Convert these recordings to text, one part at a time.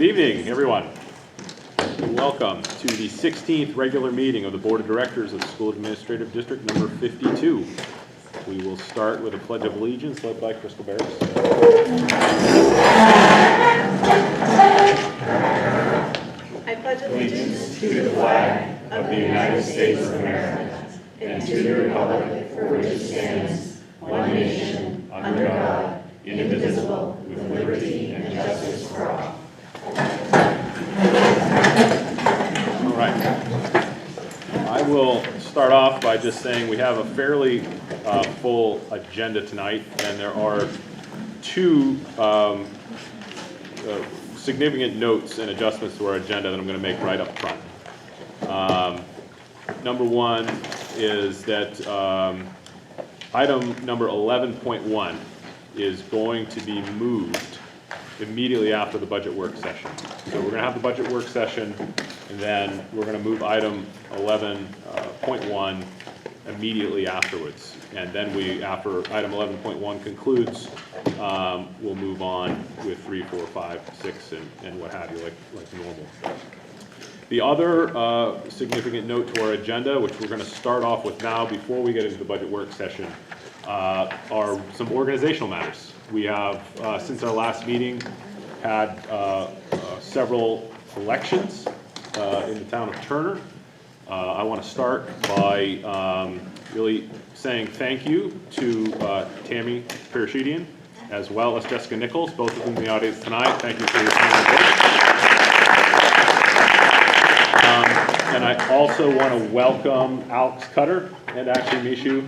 Good evening, everyone. Welcome to the 16th regular meeting of the Board of Directors of School Administrative District number 52. We will start with a Pledge of Allegiance led by Crystal Barris. I pledge allegiance to the flag of the United States of America and to the republic for which it stands, one nation, under God, indivisible, with liberty and justice for all. All right. I will start off by just saying we have a fairly full agenda tonight, and there are two significant notes and adjustments to our agenda that I'm going to make right up front. Number one is that item number 11.1 is going to be moved immediately after the budget work session. So we're going to have the budget work session, and then we're going to move item 11.1 immediately afterwards. And then after item 11.1 concludes, we'll move on with 3, 4, 5, 6, and what have you, like normal. The other significant note to our agenda, which we're going to start off with now before we get into the budget work session, are some organizational matters. We have, since our last meeting, had several elections in the town of Turner. I want to start by really saying thank you to Tammy Parashedian, as well as Jessica Nichols, both of them in the audience tonight. Thank you for your time and work. And I also want to welcome Alex Cutter and actually Mishu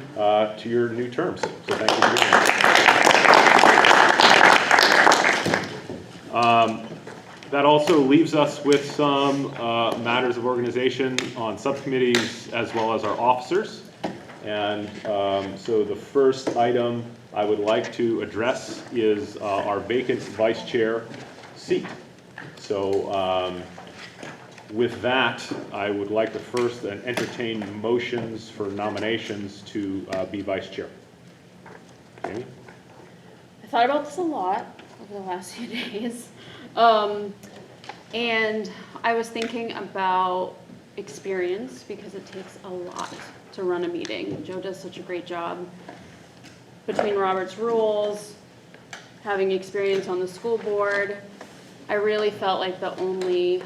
to your new terms. So thank you for doing that. That also leaves us with some matters of organization on subcommittees as well as our officers. And so the first item I would like to address is our vacant vice chair seat. So with that, I would like to first entertain motions for nominations to be vice chair. Amy? I thought about this a lot over the last few days. And I was thinking about experience, because it takes a lot to run a meeting. Joe does such a great job. Between Robert's rules, having experience on the school board, I really felt like the only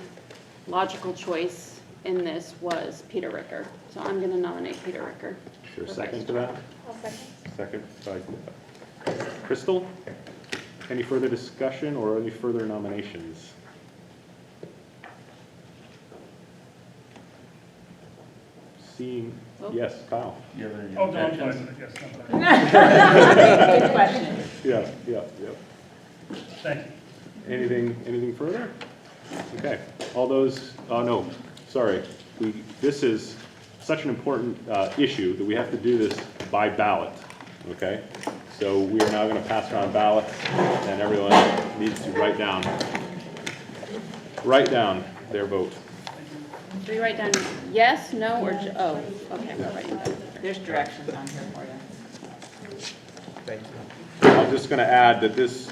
logical choice in this was Peter Ricker. So I'm going to nominate Peter Ricker. Is there a second to that? I'll second. Second by Crystal. Any further discussion or any further nominations? Seeing, yes, Kyle. Oh, no, I'm fine. Yes, Good question. Yeah. thank you. Anything further? Okay, all those, no, sorry. This is such an important issue that we have to do this by ballot, okay? So we are now going to pass around ballots, and everyone needs to write down their vote. Do we write down yes, no, or oh, okay, we're writing down. There's directions on here for you. Thank you. I'm just going to add that this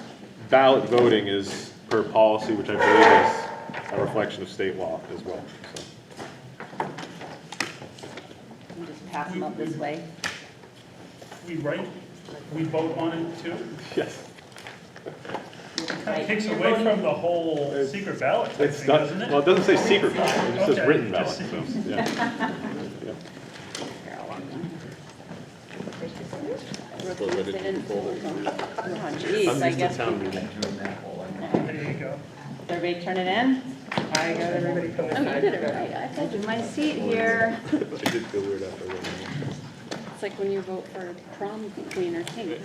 ballot voting is per policy, which I believe is a reflection of state law as well. So. You just pass them up this way. We vote on it too? Yes. It kind of takes away from the whole secret ballot type It's thing, not, doesn't it? well, it doesn't say secret ballot, it just says Okay, written ballot. just So, seems- yeah. Yeah. They didn't fold them. Oh, geez, I guess. There you go. Everybody turn it in? I got everybody. Oh, you did it right. I told you my seat here. I did feel weird after that. It's like when you vote for prom queen or king.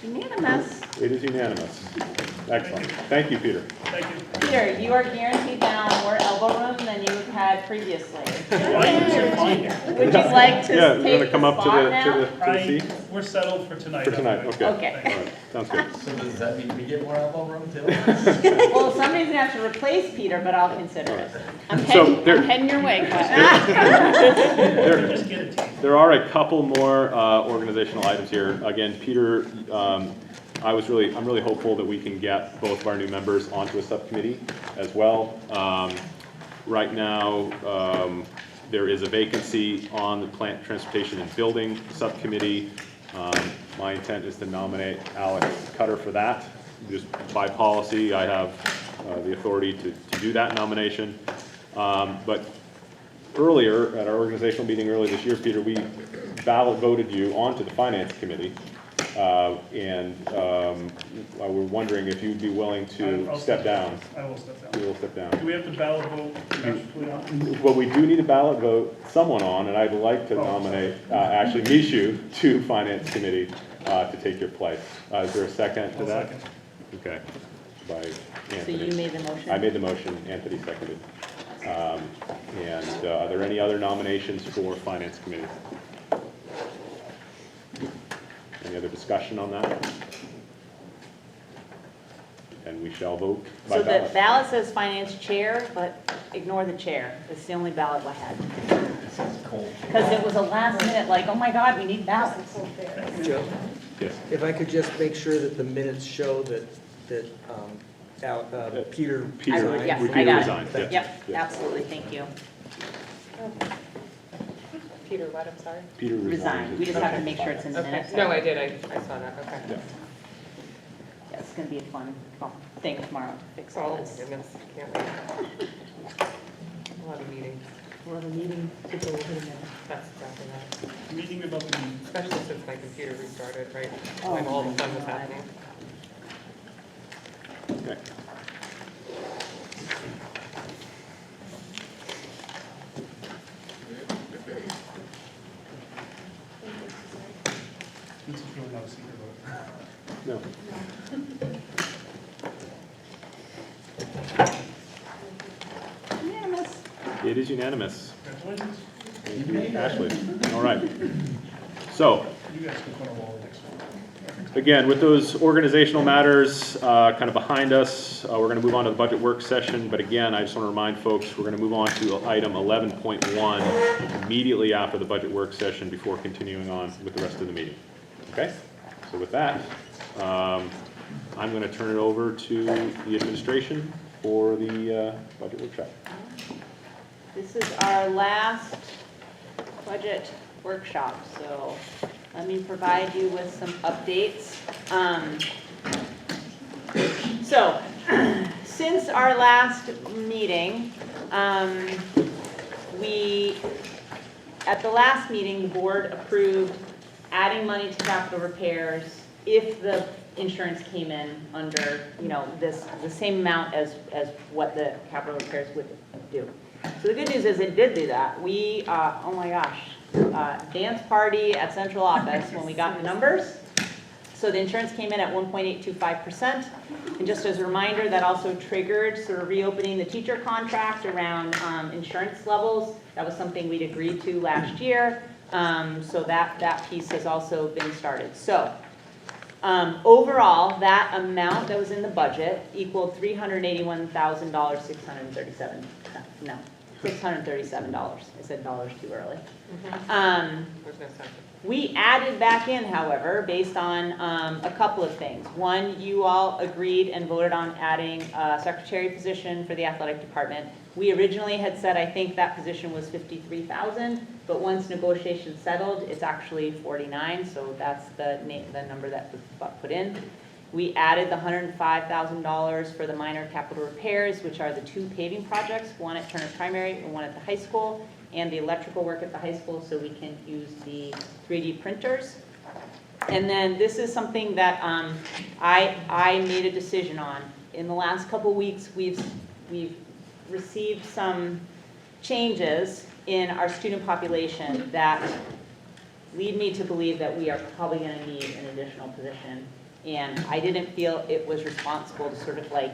Unanimous. It is unanimous. Excellent. Thank you, Peter. Thank you. Peter, you are guaranteed now more elbow room than you've had previously. Why is it fine? Would you like to Yeah, you take wanna the come up to spot the, now? We're settled for tonight. for tonight, anyway. okay. Okay. All right, sounds good. So does that mean we get more elbow room too? Well, somebody's gonna have to replace Peter, but I'll consider it. I'm So heading, there- I'm heading your way, Kyle. Just get a team. There are a couple more organizational items here. Again, Peter, I'm really hopeful that we can get both of our new members onto a subcommittee as well. Right now, there is a vacancy on the plant, transportation, and building subcommittee. My intent is to nominate Alex Cutter for that. Just by policy, I have the authority to do that nomination. But earlier, at our organizational meeting earlier this year, Peter, we ballot voted you onto the finance committee. We're wondering if you'd be willing to I'll step down. I will step You down. will step down. Do we have to ballot vote actually on? Well, we do need a ballot vote, someone on, and I'd like to nominate, actually Mishu to finance committee to take your place. Is there a second to I'll that? second. Okay, by So Anthony. you made the motion? I made the motion, Anthony seconded. Are there any other nominations for finance committee? Any other discussion on that? And we shall vote by So the ballot. ballot says finance chair, but ignore the chair. It's the only ballot I had. Because it was a last minute, like, oh my God, we need ballots. Joe, Yes. if I could just make sure that the minutes show that Peter. Peter, I would- yes, Peter I got it. resigned, yes. Yep, yes. absolutely, thank you. Peter, what, I'm sorry? Peter Resign, we just have to make sure it's in the Okay, minutes. no, I did, I saw that, okay. Yeah. Yeah, it's gonna be a fun thing tomorrow to fix all Oh, this. goodness, can't wait. A lot of meetings, We'll have a meeting to go over the minutes. that's exactly that. Meeting about the meeting. Especially since my computer restarted, right? Oh When all the my fun was God. happening. Okay. This is really not a secret vote. No. Unanimous. It is unanimous. Congratulations. Thank you, Ashley. All right. So, You guys can put on the wall next one. again, with those organizational matters kind of behind us, we're going to move on to the budget work session. But again, I just want to remind folks, we're going to move on to item 11.1 immediately after the budget work session before continuing on with the rest of the meeting. Okay? So with that, I'm going to turn it over to the administration for the budget workshop. This is our last budget workshop, so let me provide you with some updates. So, since our last meeting, at the last meeting, the board approved adding money to capital repairs if the insurance came in under, the same amount as what the capital repairs would do. So the good news is it did do that. We, oh my gosh, dance party at central office when we got the numbers. So the insurance came in at 1.825%. And just as a reminder, that also triggered sort of reopening the teacher contract around insurance levels. That was something we'd agreed to last year. So that piece has also been started. So overall, that amount that was in the budget equaled $381,637. $637. I said dollars too early. There's no second. We added back in, however, based on a couple of things. One, you all agreed and voted on adding a secretary position for the athletic department. We originally had said, I think that position was $53,000, but once negotiations settled, it's actually $49,000, so that's the number that was put in. We added the $105,000 for the minor capital repairs, which are the two paving projects, one at Turner Primary and one at the high school, and the electrical work at the high school so we can use the 3D printers. And then this is something that I made a decision on. In the last couple weeks, we've received some changes in our student population that lead me to believe that we are probably going to need an additional position. And I didn't feel it was responsible to sort of like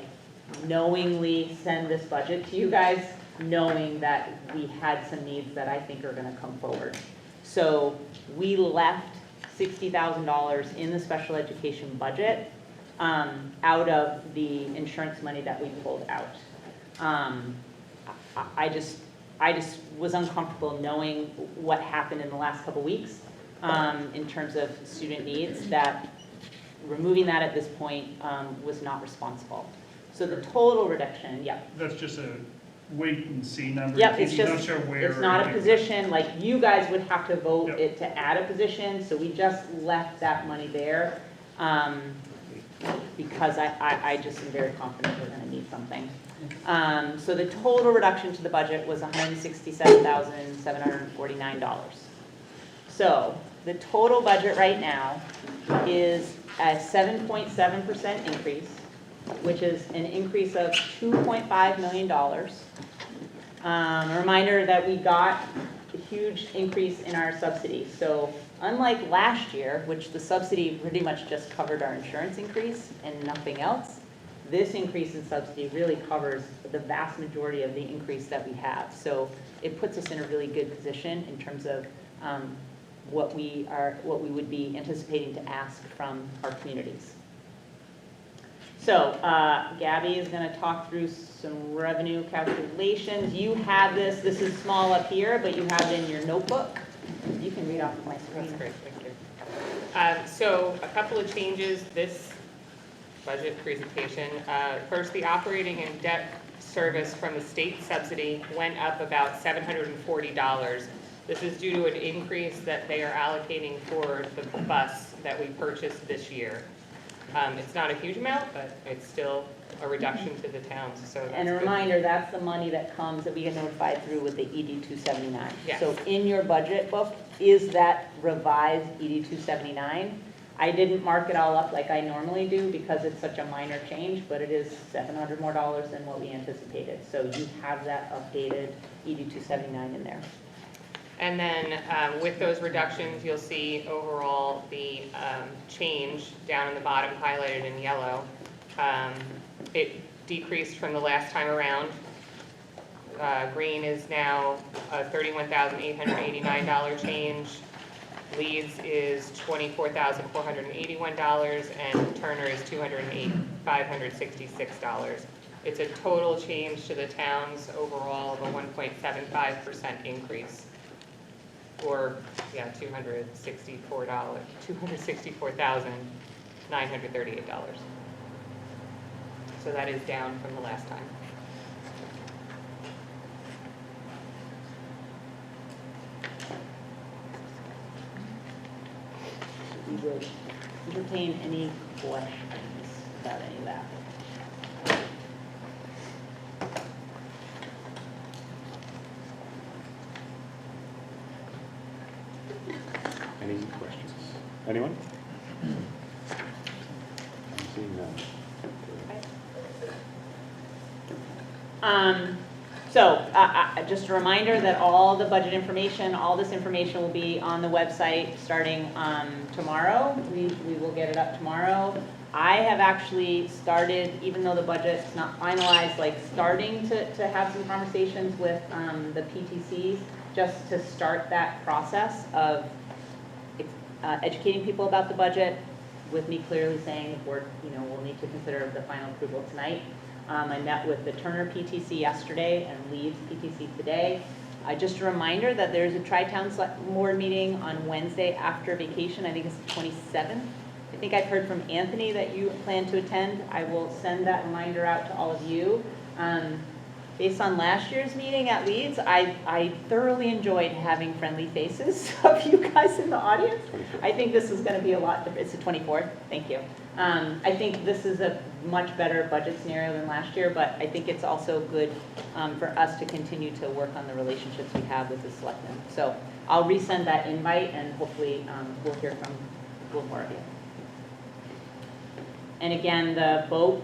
knowingly send this budget to you guys, knowing that we had some needs that I think are gonna come forward. So we left $60,000 in the special education budget out of the insurance money that we pulled out. I just was uncomfortable knowing what happened in the last couple weeks in terms of student needs, that removing that at this point was not responsible. So the total reduction, yeah. That's just a wait and see number. Yep, it's You're not just, sure where it's not a it- position, like you guys would have to vote Yep. it to add a position, so we just left that money there. Because I just am very confident we're gonna need something. So the total reduction to the budget was $167,749. So the total budget right now is a 7.7% increase, which is an increase of $2.5 million. A reminder that we got a huge increase in our subsidies. So unlike last year, which the subsidy pretty much just covered our insurance increase and nothing else, this increase in subsidy really covers the vast majority of the increase that we have. So it puts us in a really good position in terms of what we would be anticipating to ask from our communities. So Gabby is going to talk through some revenue calculations. You have this is small up here, but you have it in your notebook. You can read off of my screen. That's great, thank you. So a couple of changes this budget presentation. First, the operating and debt service from the state subsidy went up about $740. This is due to an increase that they are allocating for the bus that we purchased this year. It's not a huge amount, but it's still a reduction to the towns, so that's And a good. reminder, that's the money that comes, that we get notified through with the ED 279. Yes. So in your budget book is that revised ED 279. I didn't mark it all up like I normally do because it's such a minor change, but it is $700 more than what we anticipated. So you have that updated ED 279 in there. And then with those reductions, you'll see overall the change down in the bottom highlighted in yellow. It decreased from the last time around. Green is now a $31,889 change. Leeds is $24,481, and Turner is $566. It's a total change to the towns overall of a 1.75% increase, or $264,938. So that is down from the last time. We would entertain any questions about any of that. Any questions? Anyone? I'm seeing none. Just a reminder that all the budget information, all this information will be on the website starting tomorrow. We will get it up tomorrow. I have actually started, even though the budget's not finalized, like starting to have some conversations with the PTCs just to start that process of educating people about the budget, with me clearly saying the board, will need to consider the final approval tonight. I met with the Turner PTC yesterday and Leeds PTC today. Just a reminder that there's a Tri-Town Select Board meeting on Wednesday after vacation. I think it's the 27th. I think I've heard from Anthony that you plan to attend. I will send that reminder out to all of you. Based on last year's meeting at Leeds, I thoroughly enjoyed having friendly faces of you guys in the audience. I think this is going to be a lot different. It's the 24th. Thank you. I think this is a much better budget scenario than last year, but I think it's also good for us to continue to work on the relationships we have with the selectmen. So I'll resend that invite, and hopefully we'll hear from a little more of you. And again, the vote,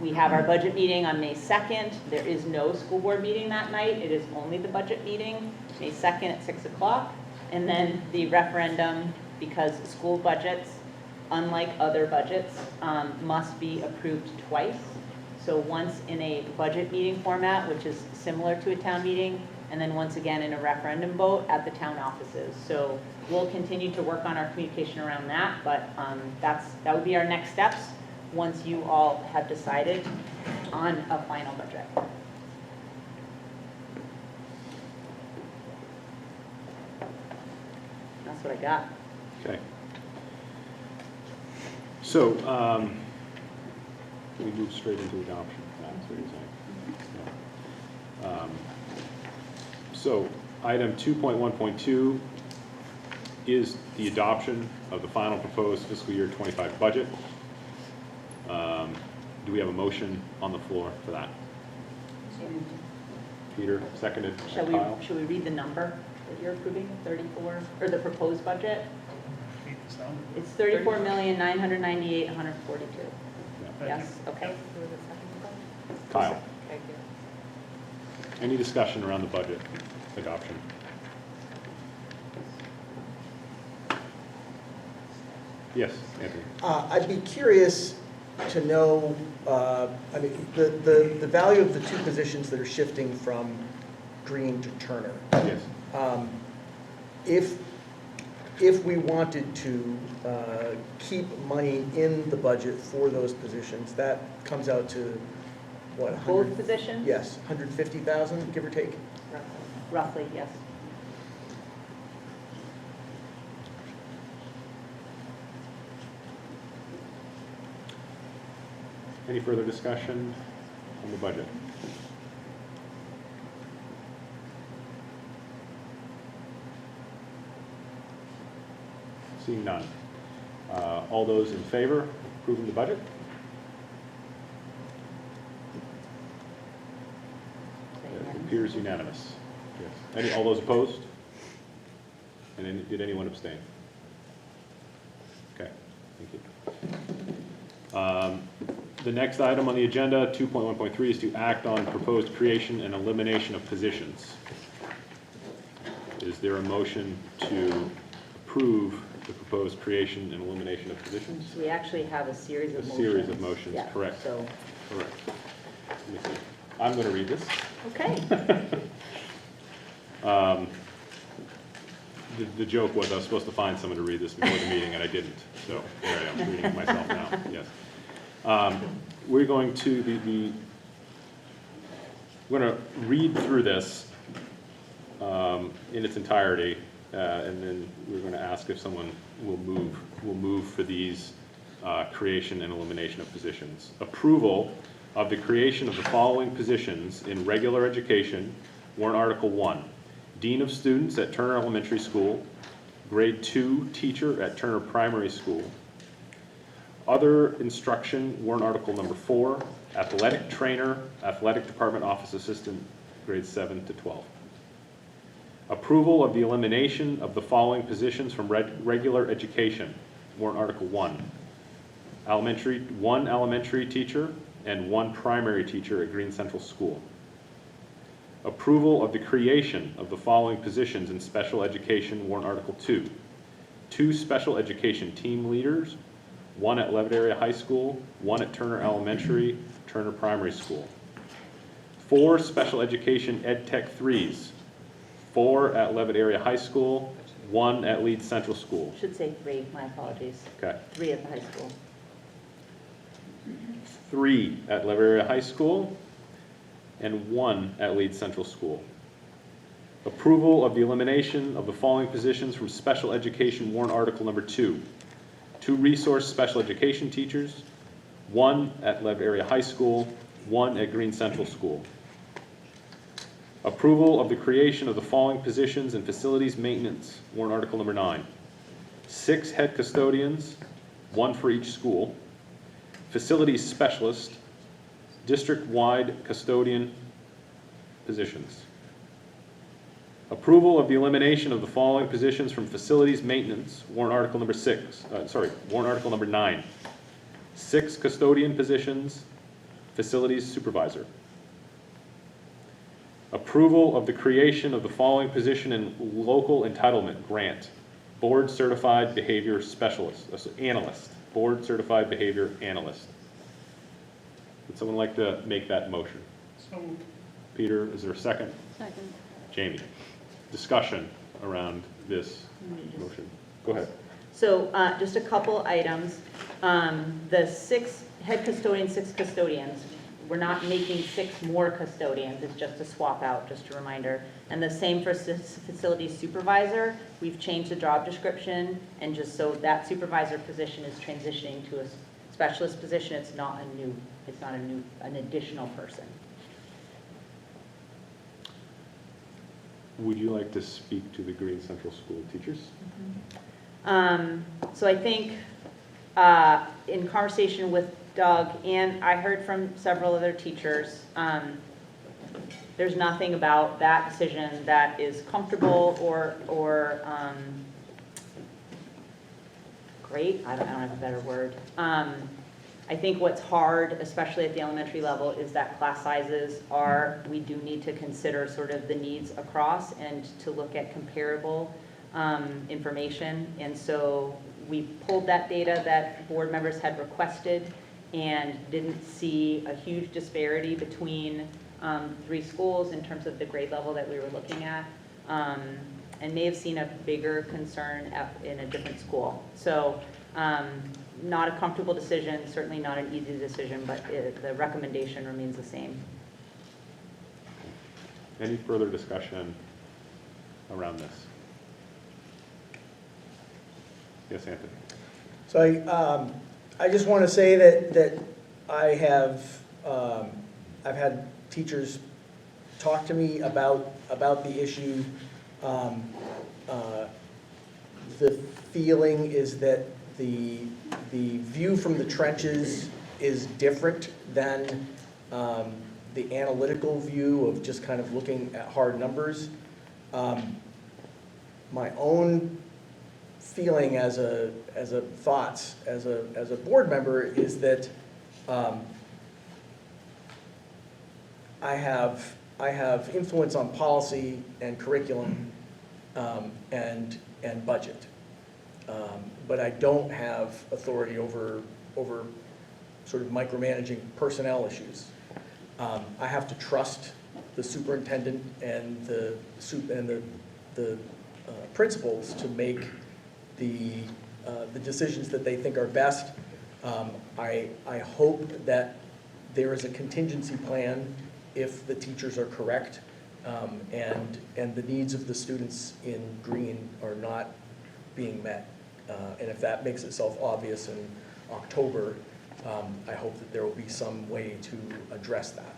we have our budget meeting on May 2nd. There is no school board meeting that night. It is only the budget meeting, May 2nd at 6 o'clock. And then the referendum, because school budgets, unlike other budgets, must be approved twice. So once in a budget meeting format, which is similar to a town meeting, and then once again in a referendum vote at the town offices. So we'll continue to work on our communication around that, but that would be our next steps once you all have decided on a final budget. That's what I got. Okay. So, we move straight into adoption, that's what you're saying. Yeah. So, item 2.1.2 is the adoption of the final proposed fiscal year 25 budget. Do we have a motion on the floor for that? Peter, seconded by Kyle. Shall we read the number that you're approving, 34, or the proposed budget? Read this down. It's 34,998,142. Yeah. Yes, okay. Who was the second one? Kyle, Thank you. any discussion around the budget adoption? Yes, Anthony. I'd be curious to know, I mean, the value of the two positions that are shifting from Green to Turner. Yes. If we wanted to keep money in the budget for those positions, that comes out to, what, 100? Both positions? Yes, 150,000, give or take? Roughly, yes. Any further discussion on the budget? Seeing none. All those in favor of approving the budget? It appears unanimous. Yes. All those opposed? And did anyone abstain? Okay, thank you. The next item on the agenda, 2.1.3, is to act on proposed creation and elimination of positions. Is there a motion to approve the proposed creation and elimination of positions? So we actually have a series of A motions. series of motions, Yeah, correct. So, Correct. Let me see. I'm going to read this. okay. The joke was I was supposed to find someone to read this before the meeting, and I didn't. So here I am, reading it myself now, yes. We're going to we're going to read through this in its entirety, and then we're going to ask if someone will move for these creation and elimination of positions. Approval of the creation of the following positions in regular education, warrant Article 1. Dean of Students at Turner Elementary School, Grade 2 Teacher at Turner Primary School. Other instruction, warrant Article number 4, Athletic Trainer, Athletic Department Office Assistant, Grades 7 to 12. Approval of the elimination of the following positions from regular education, warrant Article 1. One elementary teacher and 1 primary teacher at Green Central School. Approval of the creation of the following positions in special education, warrant Article 2. 2 special education team leaders, 1 at Levitt Area High School, 1 at Turner Elementary, Turner Primary School. 4 special education Ed Tech 3s, 4 at Levitt Area High School, 1 at Leeds Central School. Should say 3, my apologies. Okay. 3 at the high school. 3 at Levitt Area High School, and 1 at Leeds Central School. Approval of the elimination of the following positions from special education warrant Article number 2. 2 resource special education teachers, 1 at Levitt Area High School, 1 at Green Central School. Approval of the creation of the following positions in facilities maintenance, warrant Article number 9. 6 head custodians, 1 for each school. Facilities specialist, district-wide custodian positions. Approval of the elimination of the following positions from facilities maintenance, warrant Article number warrant Article number 9. 6 custodian positions, facilities supervisor. Approval of the creation of the following position in local entitlement grant, board certified behavior specialist, analyst, board certified behavior analyst. Would someone like to make that motion? So, Peter, is there a second? Second. Jamie? Discussion around this motion. Go ahead. So just a couple items. The 6 head custodians, 6 custodians, we're not making 6 more custodians, it's just a swap out, just a reminder. And the same for facility supervisor. We've changed the job description, and just so that supervisor position is transitioning to a specialist position, it's not an additional person. Would you like to speak to the Green Central School teachers? So I think in conversation with Doug, and I heard from several other teachers, there's nothing about that decision that is comfortable or great. I don't have a better word. I think what's hard, especially at the elementary level, is that class sizes we do need to consider sort of the needs across and to look at comparable information. And so we pulled that data that board members had requested and didn't see a huge disparity between 3 schools in terms of the grade level that we were looking at, and may have seen a bigger concern in a different school. So not a comfortable decision, certainly not an easy decision, but the recommendation remains the same. Any further discussion around this? Yes, Anthony? So I just want to say that I've had teachers talk to me about the issue. The feeling is that the view from the trenches is different than the analytical view of just kind of looking at hard numbers. My own feeling as a board member is that I have influence on policy and curriculum and budget, but I don't have authority over sort of micromanaging personnel issues. I have to trust the superintendent and the principals to make the decisions that they think are best. I hope that there is a contingency plan if the teachers are correct, and the needs of the students in green are not being met. And if that makes itself obvious in October, I hope that there will be some way to address that.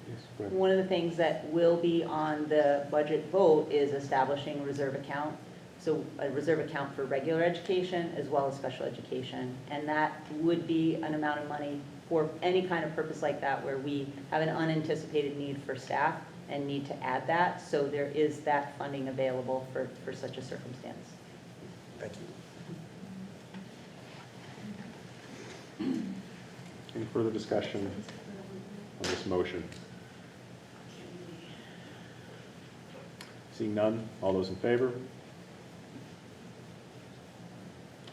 Yes, go ahead. One of the things that will be on the budget vote is establishing a reserve account. So a reserve account for regular education as well as special education. And that would be an amount of money for any kind of purpose like that where we have an unanticipated need for staff and need to add that. So there is that funding available for such a circumstance. Thank you. Any further discussion on this motion? Seeing none, all those in favor?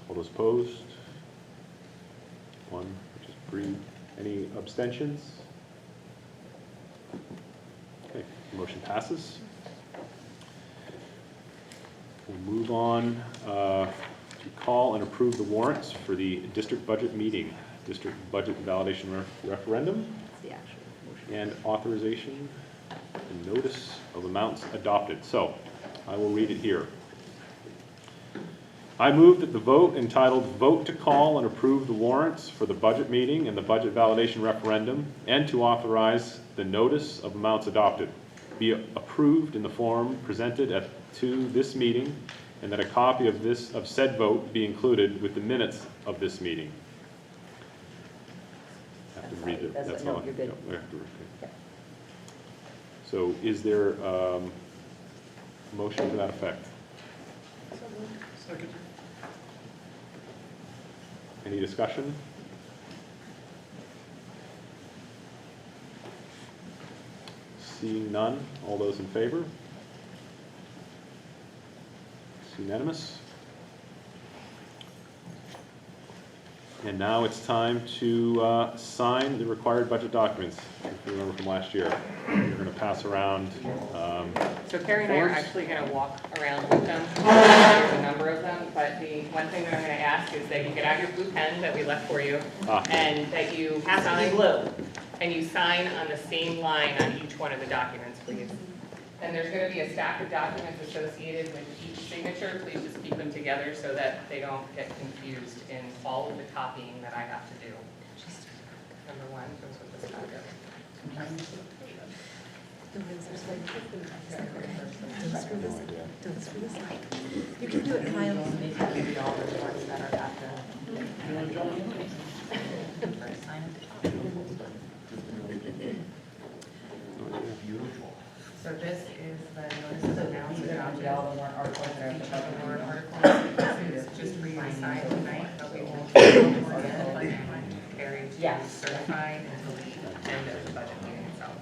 All those opposed? 1, which is Bree. Any abstentions? Okay, motion passes. We'll move on to call and approve the warrants for the district budget meeting, district budget validation referendum, That's the actual motion. and authorization and notice of amounts adopted. So I will read it here. I move that the vote entitled Vote to Call and Approve the Warrants for the Budget Meeting and the Budget Validation Referendum and to authorize the notice of amounts adopted be approved in the form presented to this meeting, and that a copy of said vote be included with the minutes of this meeting. I have to read it. That's all. no, you're good. Yeah, we have to read it. Yeah. So is there a motion to that effect? second. Any discussion? Seeing none, all those in favor? It's unanimous. And now it's time to sign the required budget documents, if you remember from last year. We're going to pass around, So Carrie and I are Forms? actually gonna walk around with them. There's a number of them, but the one thing that I'm gonna ask is that you get out your blue pen that we left for you, and that you sign blue. And you sign on the same line on each one of the documents, please. And there's gonna be a stack of documents associated with each signature. Please just keep them together so that they don't get confused in all of the copying that I have to do. Number one goes with this packet. You can do it, Kyle. Maybe all the ones that are at So this is the notice of announcement of all the warrant articles and each of the warrant articles. This is just for you to sign tonight, but we won't carry to certify until the end of the budget meeting itself.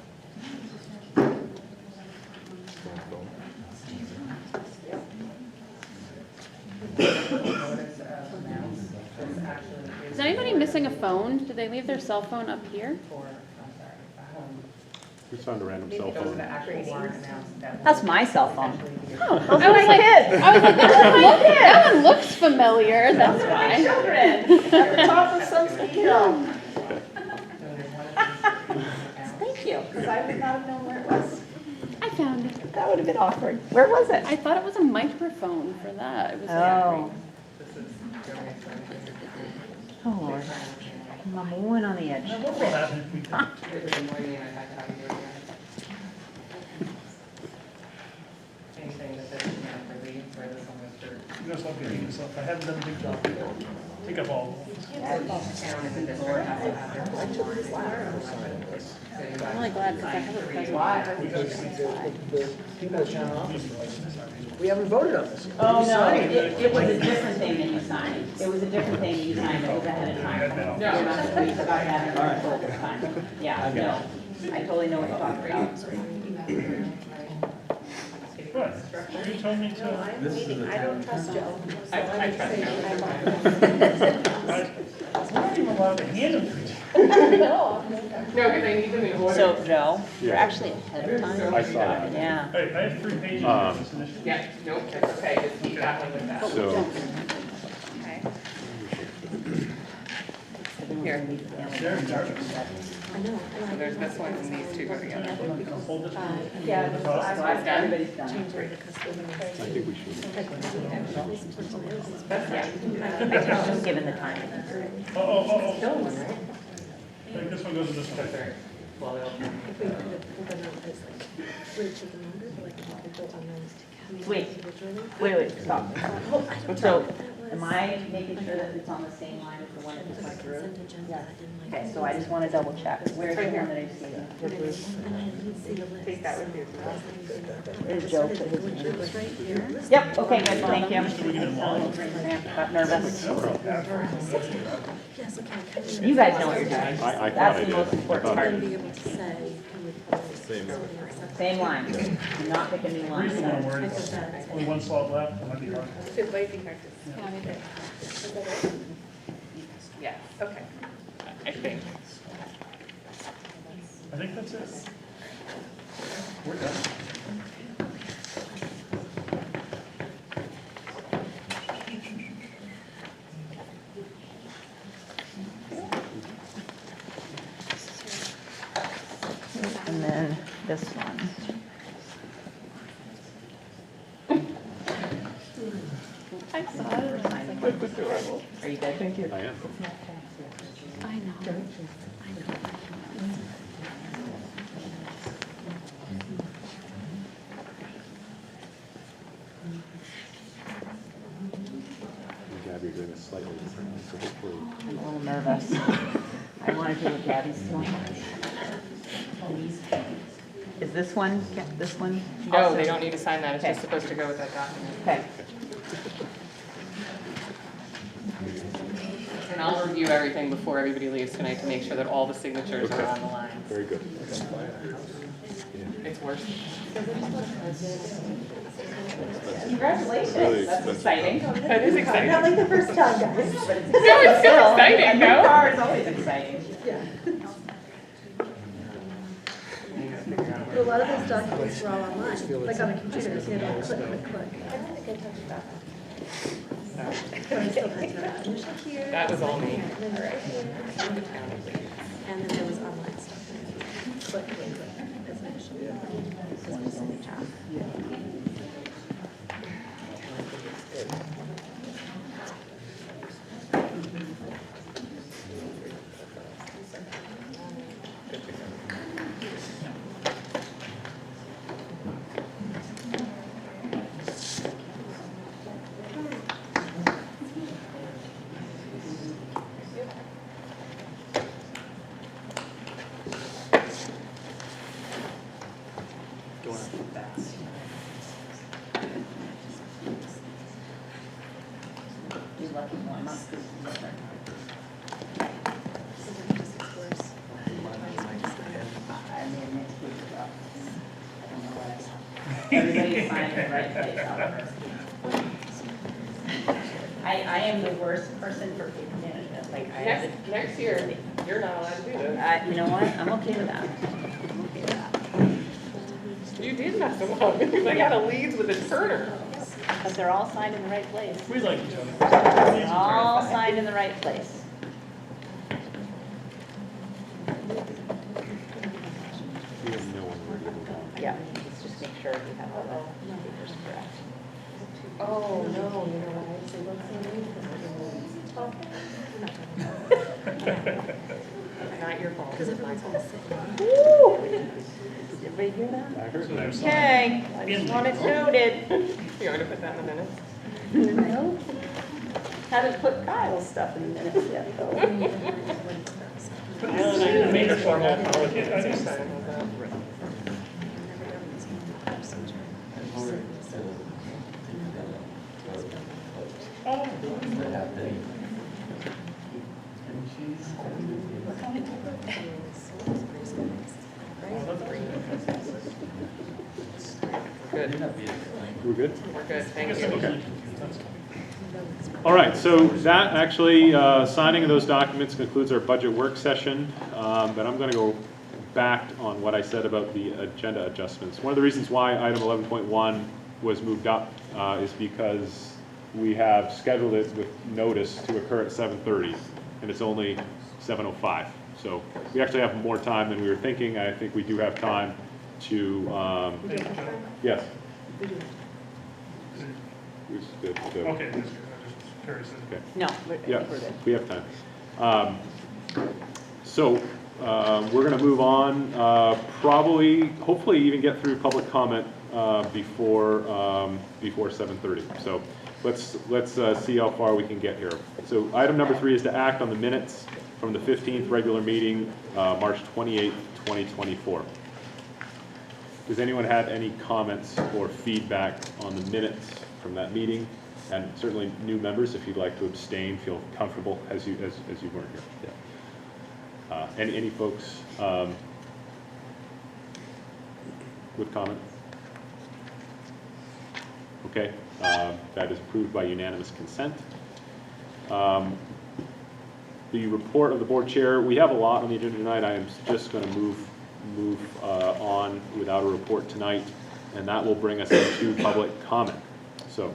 Notice of amounts. This actually Is anybody missing a phone? Did they leave their cell phone up here? for, I'm sorry, we found a random cell those are phone. the actual warrant amounts that. That's my cell phone. Oh, I was like, that one looks familiar, that's why. Children, at the top of Sunski Hill. Thank you, because I would not have known where it was. I found it. That would have been awkward. Where was it? I thought it was a microphone for that. It was Oh. Oh, Lord. I'm a woman on the edge. What will happen if we can? It was annoying and I had to have you do it again. Anything that doesn't have to leave where this one was for. Just look at yourself. I haven't done a big job. Take up all of them. Town and the district has to have their own warrant. So you I'm guys- really glad because I have a present. The people at town office, we haven't voted on this yet. Oh, You no, signed it. it was a different thing than you signed. It was a different thing you signed, it was ahead of time. No. We forgot to have it on the folder time. Yeah, no, I totally know what you're talking about. What? You told me to. I don't trust Joe. I trust you. I'm not even allowed to hand them to you. No, because I need them in order. So, Joe, you're Yeah. actually ahead of time. I saw that. Yeah. Hey, I have 3 pages of this initiative. Yeah, nope, that's okay, just keep that one with that. So, Here, They're nervous. so there's this one and these two go together. Hold this one. Yeah, So everybody's done. I think we should. Just given the time. Oh. Like this one goes in this one. That's all right. Well, they'll- Wait, stop. So, am I making sure that it's on the same line as the one that just went through? Okay, so I just want to double check. Where's the one that I've seen? Take that with you. Is Joe put his name? Yep, okay, good, thank you. Got nervous. You guys know what you're doing. I thought I That's the did. most important part. Be able to say, Same line. Do not pick a new line. Reasonable words. Only one slot left. It might be hard. it might be hard to. Yeah, we did. Yes, okay. I think. I think that's it. We're done. And then this one. I saw it. Are you good? Thank you. I am. I know. Gabby, you're doing this slightly differently, so hopefully. I'm a little nervous. I want to do what Gabby's doing. Is this one, No, also- they don't need to sign that, it's just Okay. supposed to go with that document. Okay. And I'll review everything before everybody leaves tonight to make sure that all the signatures are on the line. Very good. If It's worse. Congratulations, that's exciting. That is exciting. Not like the first time, guys. But it's No, it's still exciting, A new no? car is always exciting. But a lot of those documents were all online, like on a computer, so you had to click, click, click. But I still had to initial here. That was all me. And then right here, and then there was online stuff. Click, click, click. That's initial. This was signature. He's lucky one, not because he's different. I mean, next week, well, I don't know what I saw. Everybody's signed in the right place, however. I am the worst person for people management, like, I have to. Next year, you're not allowed to do this. You know what, I'm okay with that. I'm okay with that. You did mess them up. They got a leads with a turner. Because they're all signed in the right place. We like each other. They're all signed in the right place. We have no one ready to move on. Yeah, let's just make sure we have all the papers correct. Oh, no, you know what, I say, Not your fault. because everyone's gonna sit. Woo! Did everybody hear that? I heard that. Okay, I just want it noted. You want to put that in the minutes? No. Haven't put Kyle's stuff in the minutes yet, though. Alan, I can make a formal apology. I just- Good. We're good? We're good, thank you. Okay. All right, so that actually, signing of those documents concludes our budget work session, but I'm going to go back on what I said about the agenda adjustments. One of the reasons why item 11.1 was moved up is because we have scheduled it with notice to occur at 7:30, and it's only 7:05. So we actually have more time than we were thinking. I think we do have time to, yes. We stood, so- Okay, that's good. I'm just curious. Okay. No, I Yeah, think we're good. we have time. So we're going to move on, probably, hopefully even get through public comment before 7:30. So let's see how far we can get here. So item number 3 is to act on the minutes from the 15th regular meeting, March 28th, 2024. Does anyone have any comments or feedback on the minutes from that meeting? And certainly new members, if you'd like to abstain, feel comfortable as you weren't here. Yeah. Any folks with comment? Okay, that is approved by unanimous consent. The report of the board chair, we have a lot on the agenda tonight. I am just going to move on without a report tonight, and that will bring us into public comment. So,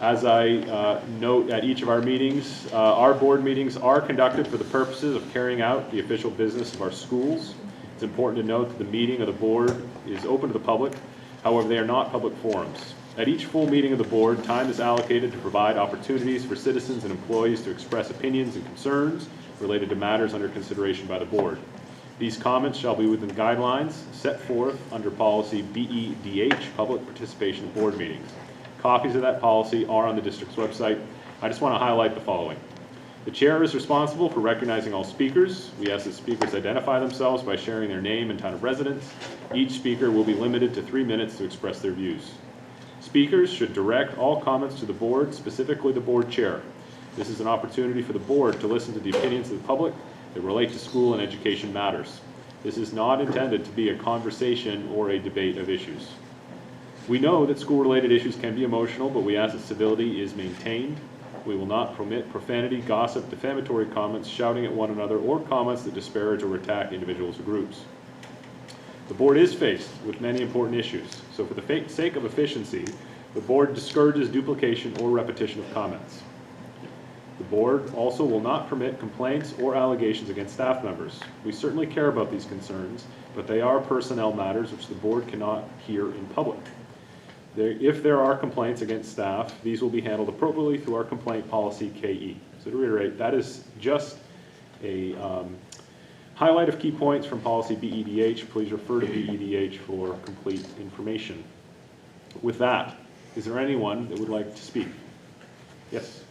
as I note at each of our meetings, our board meetings are conducted for the purposes of carrying out the official business of our schools. It's important to note that the meeting of the board is open to the public. However, they are not public forums. At each full meeting of the board, time is allocated to provide opportunities for citizens and employees to express opinions and concerns related to matters under consideration by the board. These comments shall be within guidelines set forth under policy BEDH, public participation in board meetings. Copies of that policy are on the district's website. I just want to highlight the following. The chair is responsible for recognizing all speakers. We ask that speakers identify themselves by sharing their name and town of residence. Each speaker will be limited to 3 minutes to express their views. Speakers should direct all comments to the board, specifically the board chair. This is an opportunity for the board to listen to the opinions of the public that relate to school and education matters. This is not intended to be a conversation or a debate of issues. We know that school-related issues can be emotional, but we ask that civility is maintained. We will not permit profanity, gossip, defamatory comments, shouting at one another, or comments that disparage or attack individuals or groups. The board is faced with many important issues, so for the sake of efficiency, the board discourages duplication or repetition of comments. The board also will not permit complaints or allegations against staff members. We certainly care about these concerns, but they are personnel matters which the board cannot hear in public. If there are complaints against staff, these will be handled appropriately through our complaint policy KE. So to reiterate, that is just a highlight of key points from policy BEDH. Please refer to BEDH for complete information. With that, is there anyone that would like to speak? Yes.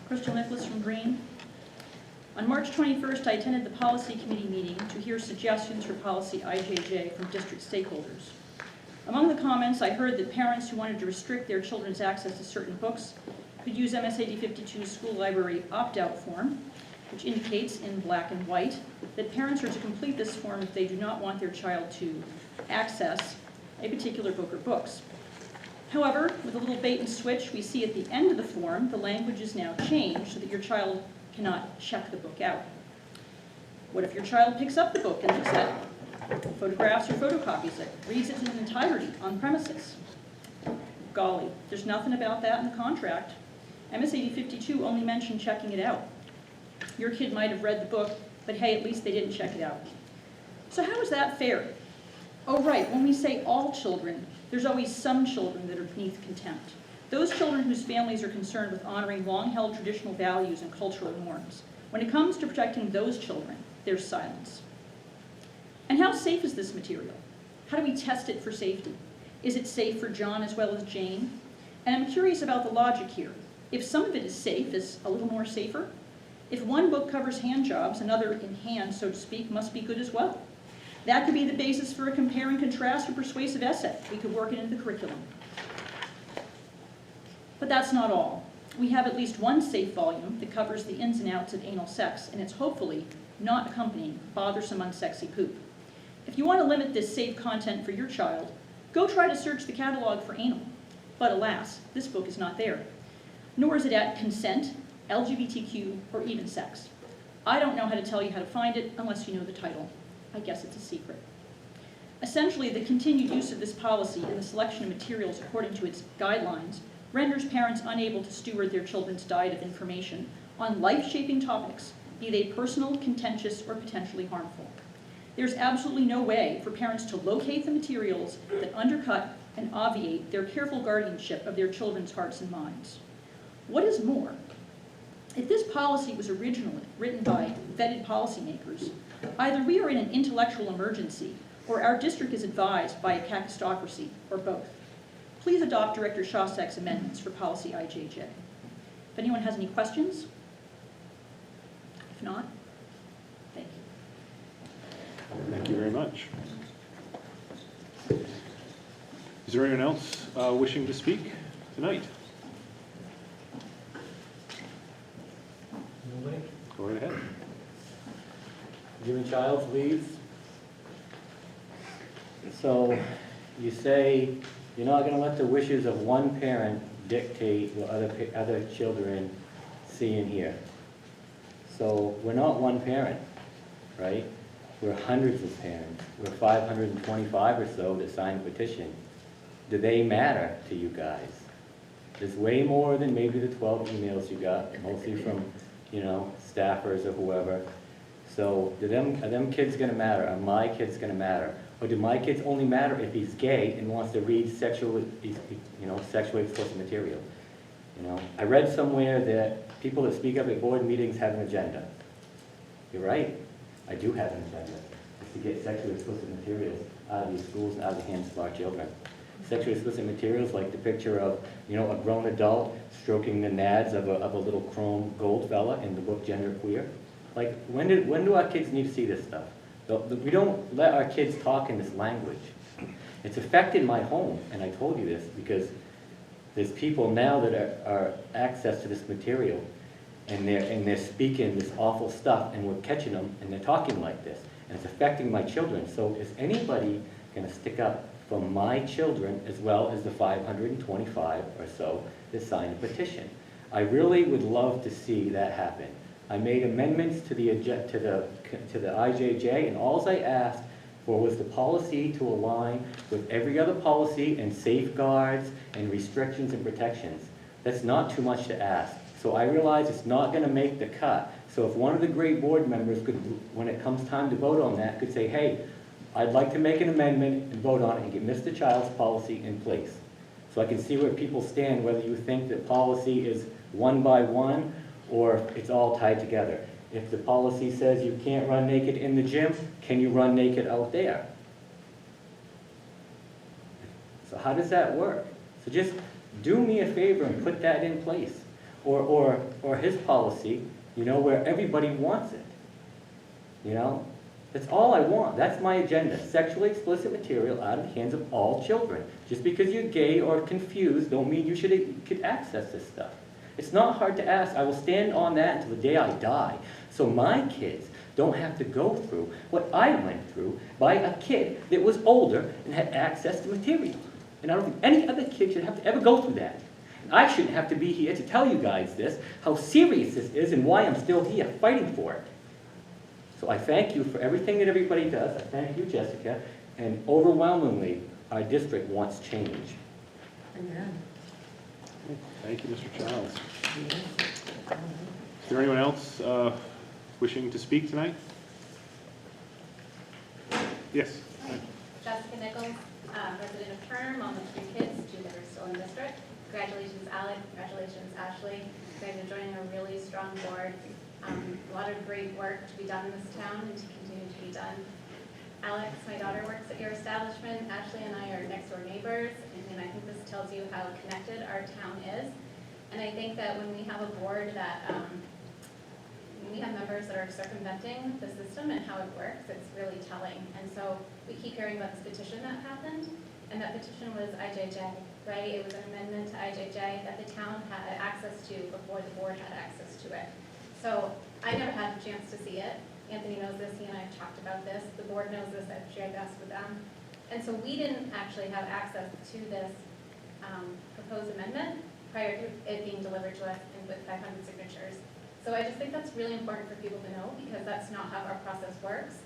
Crystal Nicholas from Green. On March 21st, I attended the policy committee meeting to hear suggestions for policy IJJ from district stakeholders. Among the comments, I heard that parents who wanted to restrict their children's access to certain books could use MSAD52's school library opt-out form, which indicates in black and white that parents are to complete this form if they do not want their child to access a particular book or books. However, with a little bait and switch, we see at the end of the form, the language is now changed so that your child cannot check the book out. What if your child picks up the book and looks at photographs or photocopies it, reads it in its entirety on premises? Golly, there's nothing about that in the contract. MSAD52 only mentioned checking it out. Your kid might have read the book, but hey, at least they didn't check it out. So how is that fair? Oh right, when we say all children, there's always some children that are beneath contempt. Those children whose families are concerned with honoring long-held traditional values and cultural norms. When it comes to protecting those children, there's silence. And how safe is this material? How do we test it for safety? Is it safe for John as well as Jane? And I'm curious about the logic here. If some of it is safe, is a little more safer? If one book covers hand jobs, another in hand, so to speak, must be good as well. That could be the basis for a compare and contrast or persuasive essay. We could work it into the curriculum. But that's not all. We have at least one safe volume that covers the ins and outs of anal sex, and it's hopefully not accompanying bothersome, unsexy poop. If you want to limit this safe content for your child, go try to search the catalog for anal. But alas, this book is not there. Nor is it at consent, LGBTQ, or even sex. I don't know how to tell you how to find it unless you know the title. I guess it's a secret. Essentially, the continued use of this policy and the selection of materials according to its guidelines renders parents unable to steward their children's diet of information on life-shaping topics, be they personal, contentious, or potentially harmful. There's absolutely no way for parents to locate the materials that undercut and obviate their careful guardianship of their children's hearts and minds. What is more, if this policy was originally written by vetted policymakers, either we are in an intellectual emergency or our district is advised by a cacistocracy, or both. Please adopt Director Shostak's amendments for policy IJJ. If anyone has any questions? If not, thank you. Thank you very much. Is there anyone else wishing to speak tonight? Nobody? Go right ahead. Giving child leave. So you say you're not going to let the wishes of one parent dictate what other children see and hear. So we're not one parent, right? We're hundreds of parents. We're 525 or so that signed a petition. Do they matter to you guys? There's way more than maybe the 12 emails you got, mostly from, staffers or whoever. So are them kids going to matter? Are my kids going to matter? Or do my kids only matter if he's gay and wants to read sexually explicit material? I read somewhere that people that speak up at board meetings have an agenda. You're right. I do have an agenda. It's to get sexually explicit materials out of these schools and out of the hands of our children. Sexually explicit materials like the picture of, a grown adult stroking the nads of a little chrome gold fella in the book Gender Queer. Like, when do our kids need to see this stuff? We don't let our kids talk in this language. It's affected my home, and I told you this because There's people now that are access to this material, and they're speaking this awful stuff, and we're catching them, and they're talking like this, and it's affecting my children. So is anybody gonna stick up for my children as well as the 525 or so that signed a petition? I really would love to see that happen. I made amendments to the IJJ, and all I asked for was the policy to align with every other policy and safeguards and restrictions and protections. That's not too much to ask. So I realize it's not gonna make the cut. So if one of the great board members could, when it comes time to vote on that, could say, hey, I'd like to make an amendment and vote on it and get Mr. Child's policy in place. So I can see where people stand, whether you think that policy is one by one or it's all tied together. If the policy says you can't run naked in the gym, can you run naked out there? So how does that work? So just do me a favor and put that in place. Or his policy, you know, where everybody wants it. You know? That's all I want. That's my agenda. Sexually explicit material out of the hands of all children. Just because you're gay or confused don't mean you could access this stuff. It's not hard to ask. I will stand on that until the day I die. So my kids don't have to go through what I went through by a kid that was older and had access to material. And I don't think any other kid should have to ever go through that. And I shouldn't have to be here to tell you guys this, how serious this is and why I'm still here fighting for it. So I thank you for everything that everybody does. I thank you, Jessica. And overwhelmingly, our district wants change. Thank you, Mr. Childs. Is there anyone else wishing to speak tonight? Yes. Jessica Nichols, resident of Turner, mom of 3 kids, 2 that are still in district. Congratulations, Alec. Congratulations, Ashley. You guys are joining a really strong board. A lot of great work to be done in this town and to continue to be done. Alex, my daughter, works at your establishment. Ashley and I are next door neighbors, and I think this tells you how connected our town is. And I think that when we have a board that, when we have members that are circumventing the system and how it works, it's really telling. And so we keep hearing about this petition that happened, and that petition was IJJ, right? It was an amendment to IJJ that the town had access to before the board had access to it. So I never had a chance to see it. Anthony knows this, he and I have talked about this. The board knows this, I've shared this with them. And so we didn't actually have access to this proposed amendment prior to it being delivered to us with 500 signatures. So I just think that's really important for people to know, because that's not how our process works.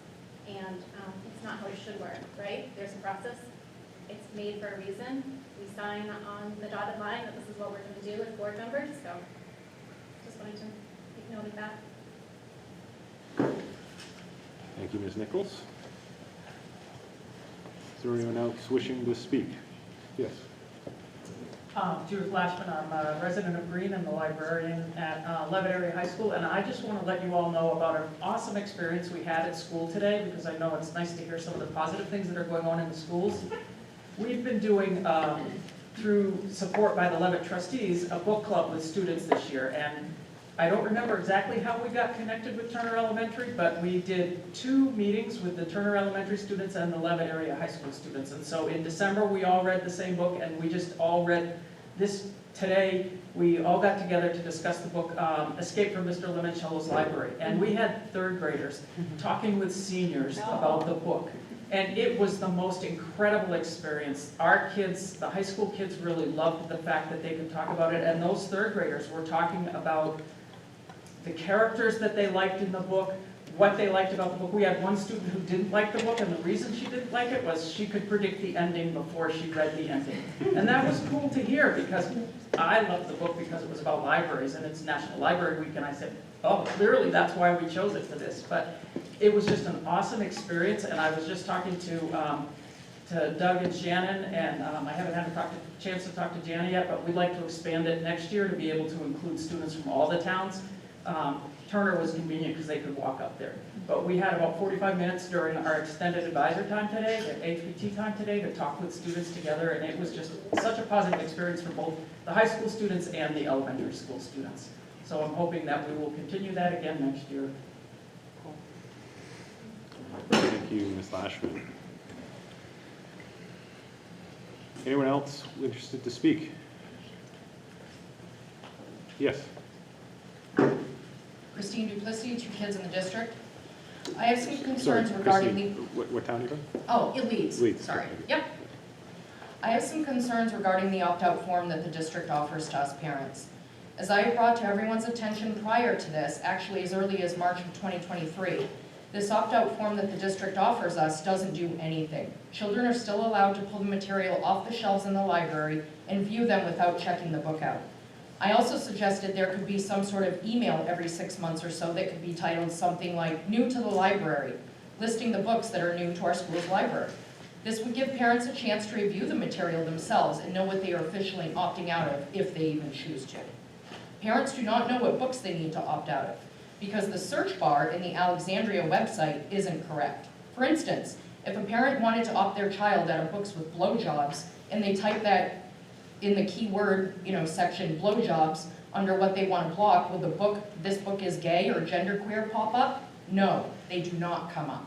And it's not how it should work, right? There's a process. It's made for a reason. We sign on the dotted line that this is what we're going to do as board members. So just wanted to make note of that. Thank you, Ms. Nichols. Is there anyone else wishing to speak? Yes. Judith Lashman, I'm a resident of Green and the librarian at Levitt Area High School, and I just want to let you all know about an awesome experience we had at school today, because I know it's nice to hear some of the positive things that are going on in the schools. We've been doing, through support by the Levitt trustees, a book club with students this year, and I don't remember exactly how we got connected with Turner Elementary, but we did 2 meetings with the Turner Elementary students and the Levitt Area High School students. And so in December, we all read the same book, and we just all read this today. We all got together to discuss the book, Escape from Mr. Limoncello's Library. And we had 3rd graders talking with seniors about the book. And it was the most incredible experience. Our kids, the high school kids, really loved the fact that they could talk about it. And those 3rd graders were talking about the characters that they liked in the book, what they liked about the book. We had one student who didn't like the book, and the reason she didn't like it was she could predict the ending before she read the ending. And that was cool to hear, because I loved the book because it was about libraries, and it's National Library Week, and I said, oh, clearly that's why we chose it for this. But it was just an awesome experience, and I was just talking to Doug and Shannon, and I haven't had a chance to talk to Jana yet, but we'd like to expand it next year to be able to include students from all the towns. Turner was convenient because they could walk up there. But we had about 45 minutes during our extended advisor time today, the HPT time today, to talk with students together, and it was just such a positive experience for both the high school students and the elementary school students. So I'm hoping that we will continue that again next year. Thank you, Ms. Lashman. Anyone else interested to speak? Yes. Christine Duplessis, 2 kids in the district. I have some Sorry, concerns regarding the, Christine, what town are you from? oh, it leads, Leeds. sorry, yep. I have some concerns regarding the opt-out form that the district offers to us parents. As I have brought to everyone's attention prior to this, actually as early as March of 2023, this opt-out form that the district offers us doesn't do anything. Children are still allowed to pull the material off the shelves in the library and view them without checking the book out. I also suggested there could be some sort of email every 6 months or so that could be titled something like "New to the Library," listing the books that are new to our school's library. This would give parents a chance to review the material themselves and know what they are officially opting out of, if they even choose to. Parents do not know what books they need to opt out of, because the search bar in the Alexandria website isn't correct. For instance, if a parent wanted to opt their child out of books with blowjobs, and they type that in the keyword, section, blowjobs, under what they want to block, will the book, "This book is gay" or "genderqueer" pop up? No, they do not come up.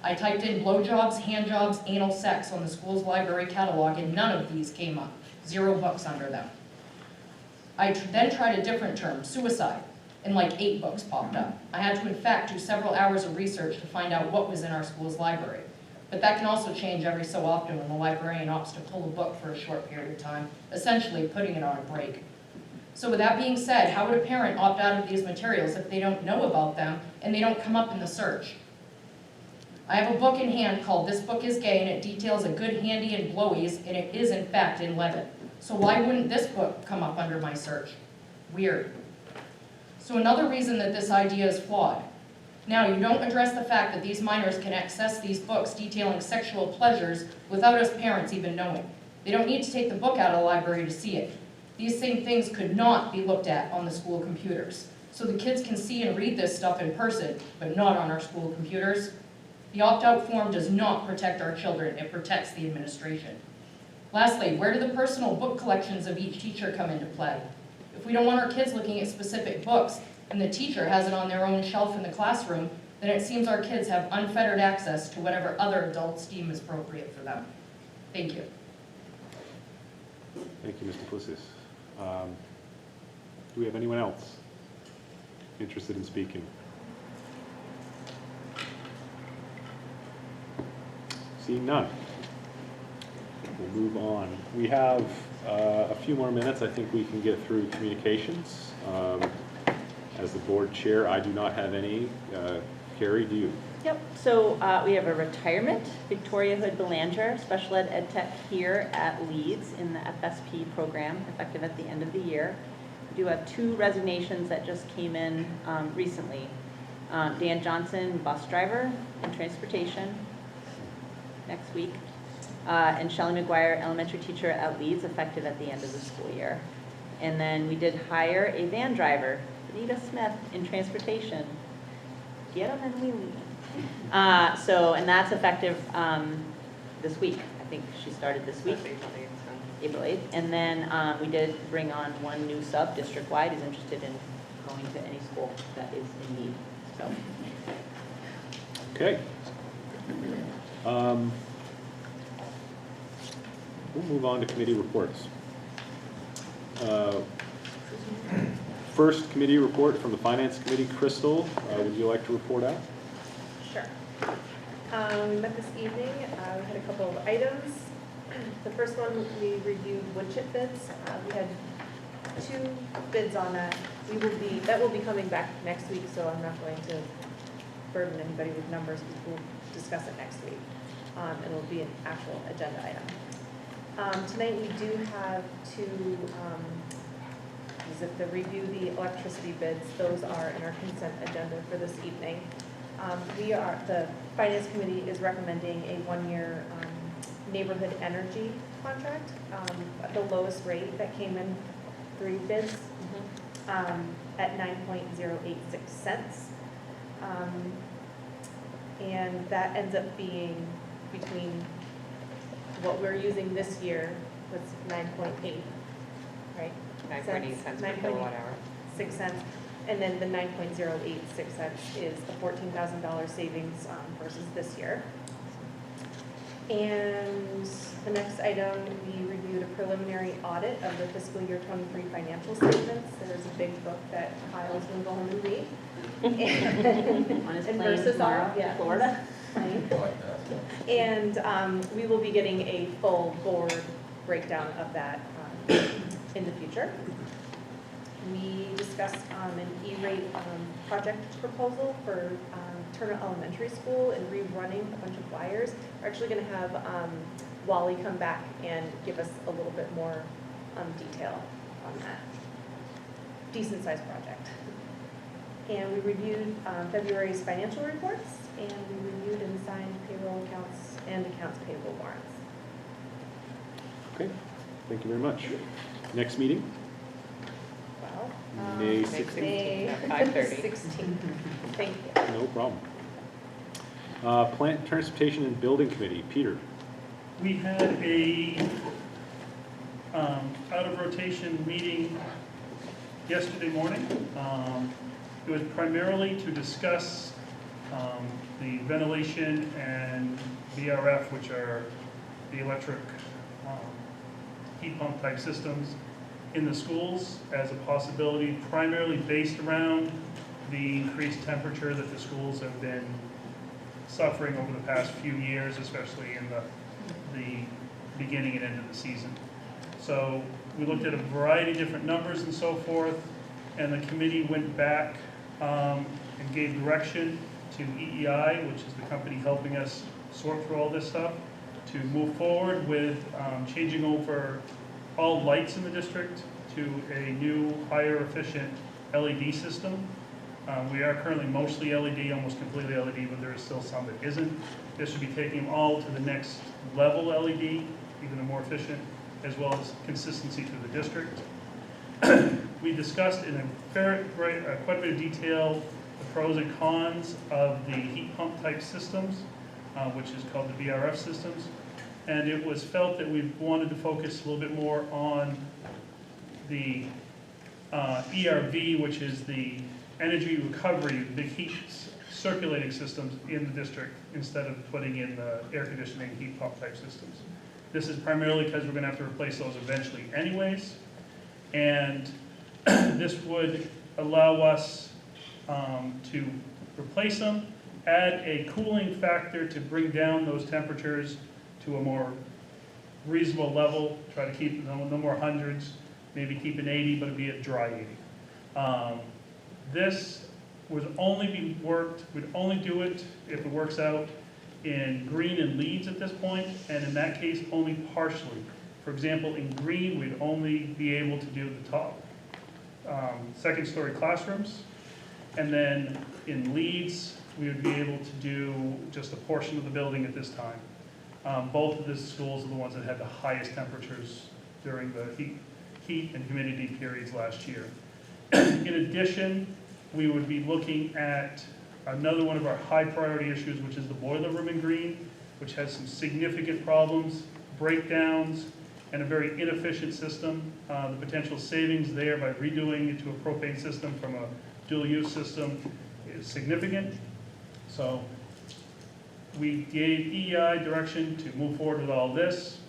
I typed in blowjobs, handjobs, anal sex on the school's library catalog, and none of these came up. 0 books under them. I then tried a different term, suicide, and like 8 books popped up. I had to, in fact, do several hours of research to find out what was in our school's library. But that can also change every so often when the librarian opts to pull a book for a short period of time, essentially putting it on a break. So with that being said, how would a parent opt out of these materials if they don't know about them and they don't come up in the search? I have a book in hand called "This Book is Gay," and it details a good handy and blowies, and it is in fact in Levitt. So why wouldn't this book come up under my search? Weird. So another reason that this idea is flawed. Now, you don't address the fact that these minors can access these books detailing sexual pleasures without us parents even knowing. They don't need to take the book out of the library to see it. These same things could not be looked at on the school computers. So the kids can see and read this stuff in person, but not on our school computers. The opt-out form does not protect our children, it protects the administration. Lastly, where do the personal book collections of each teacher come into play? If we don't want our kids looking at specific books, and the teacher has it on their own shelf in the classroom, then it seems our kids have unfettered access to whatever other adults deem is appropriate for them. Thank you. Thank you, Mr. Plissis. Do we have anyone else interested in speaking? Seeing none. We'll move on. We have a few more minutes. I think we can get through communications. As the board chair, I do not have any. Carrie, do you? Yep, so we have a retirement, Victoria Hood Belanger, special ed tech here at Leeds in the FSP program, effective at the end of the year. We do have 2 resignations that just came in recently. Dan Johnson, bus driver in transportation, next week. And Shelley McGuire, elementary teacher at Leeds, effective at the end of the school year. And then we did hire a van driver, Anita Smith, in transportation. Get them and we leave. And that's effective this week. I think she started this week, April 8th. And then we did bring on 1 new sub district-wide who's interested in going to any school that is in need. So. Okay. We'll move on to committee reports. First committee report from the Finance Committee. Crystal, would you like to report out? Sure. We met this evening. We had a couple of items. The first one, we reviewed wood chip bids. We had 2 bids on that. That will be coming back next week, so I'm not going to burden anybody with numbers. We'll discuss it next week. It'll be an actual agenda item. Tonight we do have to review the electricity bids. Those are in our consent agenda for this evening. The Finance Committee is recommending a 1-year neighborhood energy contract at the lowest rate that came in 3 bids at 9.086 cents. And that ends up being between what we're using this year was 9.8, right? 9.8 cents per kilowatt hour. 6 cents. And then the 9.086 cents is a $14,000 savings versus this year. And the next item, we reviewed a preliminary audit of the fiscal year 23 financial statements. There's a big book that Kyle's going to go home and read. On his And plane versus tomorrow all- yeah. to Florida. And we will be getting a full board breakdown of that in the future. We discussed an E-rate project proposal for Turner Elementary School and rerunning a bunch of wires. We're actually going to have Wally come back and give us a little bit more detail on that decent-sized project. And we reviewed February's financial reports, and we reviewed and signed payroll accounts and accounts payable warrants. Okay, thank you very much. Next meeting? Well, May May 16th. May 5:30. 16th. Thank you. No problem. Plant Transportation and Building Committee, Peter. We had a out of rotation meeting yesterday morning. It was primarily to discuss the ventilation and VRF, which are the electric heat pump type systems in the schools as a possibility, primarily based around the increased temperature that the schools have been suffering over the past few years, especially in the beginning and end of the season. So we looked at a variety of different numbers and so forth, and the committee went back and gave direction to EEI, which is the company helping us sort through all this stuff, to move forward with changing over all lights in the district to a new, higher efficient LED system. We are currently mostly LED, almost completely LED, but there is still some that isn't. This should be taking them all to the next level LED, even a more efficient, as well as consistency through the district. We discussed in quite a bit of detail the pros and cons of the heat pump type systems, which is called the VRF systems. And it was felt that we wanted to focus a little bit more on the ERV, which is the energy recovery, the heat circulating systems in the district, instead of putting in the air conditioning heat pump type systems. This is primarily because we're going to have to replace those eventually anyways. And this would allow us to replace them, add a cooling factor to bring down those temperatures to a more reasonable level, try to keep no more hundreds, maybe keep an 80, but it'd be a dry 80. This would only we'd only do it if it works out in Green and Leeds at this point, and in that case, only partially. For example, in Green, we'd only be able to do the top second-story classrooms, and then in Leeds, we would be able to do just a portion of the building at this time. Both of the schools are the ones that had the highest temperatures during the heat and humidity periods last year. In addition, we would be looking at another one of our high priority issues, which is the boiler room in Green, which has some significant problems, breakdowns, and a very inefficient system. The potential savings there by redoing it to a propane system from a dual-use system is significant. So we gave EEI direction to move forward with all this,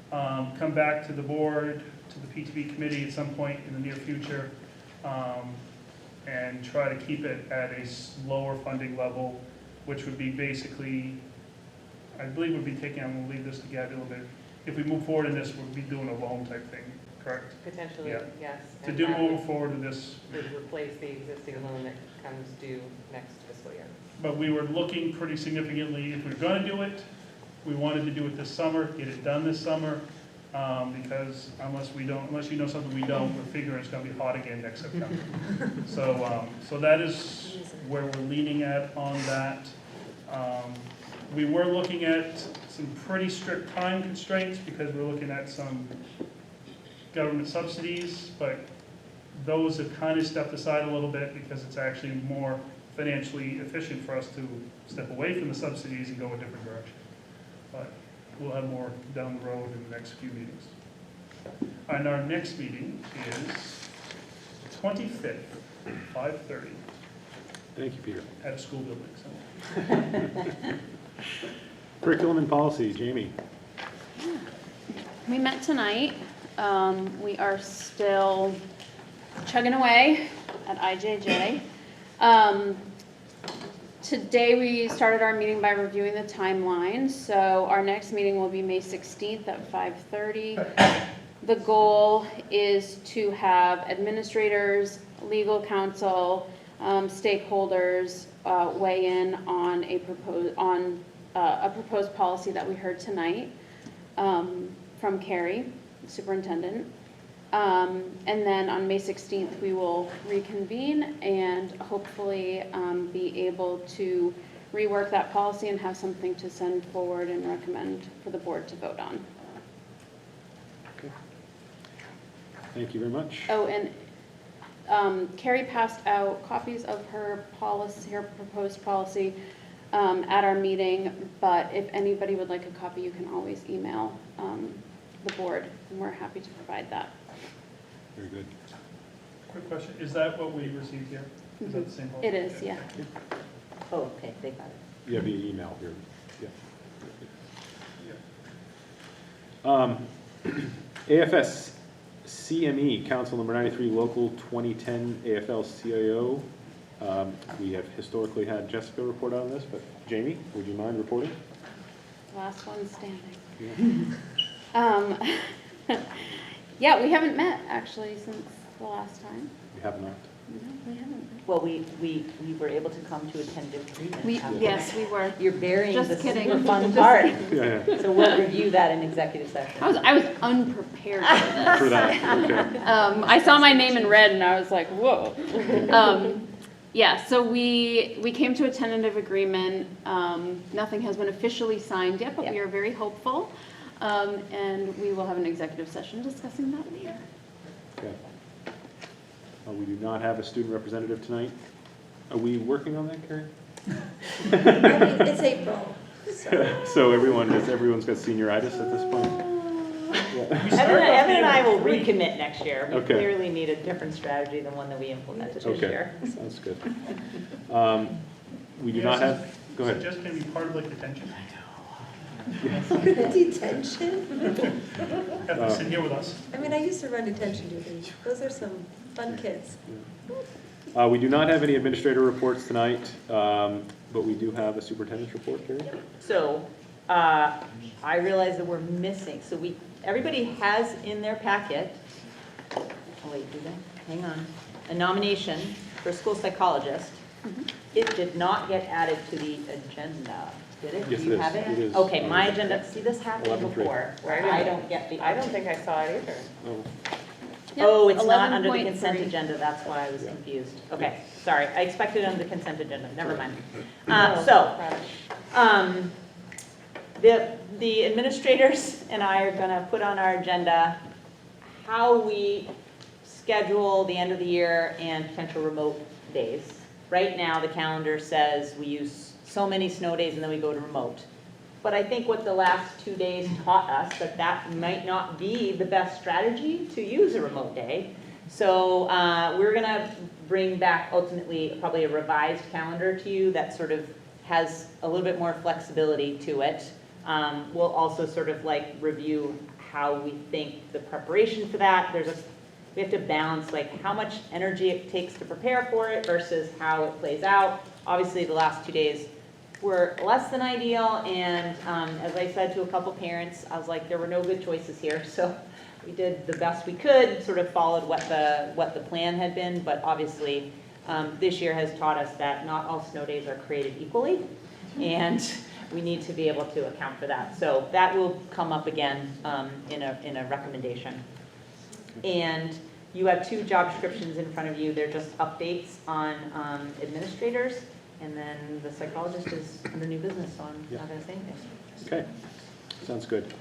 come back to the board, to the PTV committee at some point in the near future, and try to keep it at a lower funding level, which would be basically, I believe would be taking, I'm going to leave this to Gabby a little bit. If we move forward in this, we'll be doing a loan type thing, correct? Potentially, Yeah. yes. To And do that move forward with this, would replace the existing loan that comes due next fiscal year. but we were looking pretty significantly, if we're going to do it, we wanted to do it this summer, get it done this summer, because unless you know something we don't, we're figuring it's going to be hot again next September. So that is where we're leaning at on that. We were looking at some pretty strict time constraints because we're looking at some government subsidies, but those have kind of stepped aside a little bit because it's actually more financially efficient for us to step away from the subsidies and go a different direction. But we'll have more down the road in the next few meetings. And our next meeting is the 25th, 5:30, Thank you, Peter. at a school building. So Curriculum and policy, Jamie. We met tonight. We are still chugging away at IJJ. Today we started our meeting by reviewing the timeline. So our next meeting will be May 16th at 5:30. The goal is to have administrators, legal counsel, stakeholders weigh in on a proposed policy that we heard tonight from Carrie, superintendent. And then on May 16th, we will reconvene and hopefully be able to rework that policy and have something to send forward and recommend for the board to vote on. Thank you very much. Oh, and Carrie passed out copies of her policy, her proposed policy at our meeting, but if anybody would like a copy, you can always email the board, and we're happy to provide that. Very good. Quick question, is that what we received here? Is that the same? whole- It is, yeah. Oh, okay, they got it. Yeah, via email here. Yeah. AFS CME, Council Number 93, Local 2010 AFL-CIO. We have historically had Jessica report on this, but Jamie, would you mind reporting? Last one standing. Yeah. Yeah, we haven't met actually since the last time. We have not. No, we haven't. Well, we were able to come to a tentative agreement. Yes, we were. You're burying Just the kidding. super fun part. Yeah, So we'll review that in executive session. I was unprepared for this. for that, okay. I saw my name in red and I was like, whoa. Yeah, so we came to a tentative agreement. Nothing has been officially signed yet, but we are very hopeful. And we will have an executive session discussing that later. Okay. We do not have a student representative tonight. Are we working on that, Carrie? It's April, so. So everyone's got senioritis at this point? Yeah. Evan and I will recommit next year. We Okay. clearly need a different strategy than one that we implemented this Okay, year. sounds good. We do not have, go ahead. So just can be part of like detention? Detention? Have to sit here with us. I mean, I used to run detention duty. Those are some fun kids. We do not have any administrator reports tonight, but we do have a superintendent's report, Carrie? So, I realize that we're missing, so everybody has in their packet, oh wait, do they? Hang on, a nomination for a school psychologist. It did not get added to the agenda, did it? Yes, Do you it is. have it? It is. Okay, my agenda, see, this happened 11:3. before, where I don't get the. I don't think I saw it either. Oh, Oh, it's not under the 11.3. consent agenda, that's why I was Yeah. confused. Okay, sorry, I expected it under the consent agenda, never mind. Oh, So, rubbish. the administrators and I are gonna put on our agenda how we schedule the end of the year and potential remote days. Right now, the calendar says we use so many snow days and then we go to remote. But I think what the last 2 days taught us, that might not be the best strategy to use a remote day. So we're gonna bring back ultimately probably a revised calendar to you that sort of has a little bit more flexibility to it. We'll also sort of like review how we think the preparation for that. We have to balance like how much energy it takes to prepare for it versus how it plays out. Obviously, the last 2 days were less than ideal, and as I said to a couple parents, I was like, there were no good choices here, so we did the best we could, sort of followed what the plan had been, but obviously this year has taught us that not all snow days are created equally, and we need to be able to account for that. So that will come up again in a recommendation. And you have 2 job descriptions in front of you. They're just updates on administrators. And then the psychologist is under new business, so I'm not going to say anything. Okay, sounds good.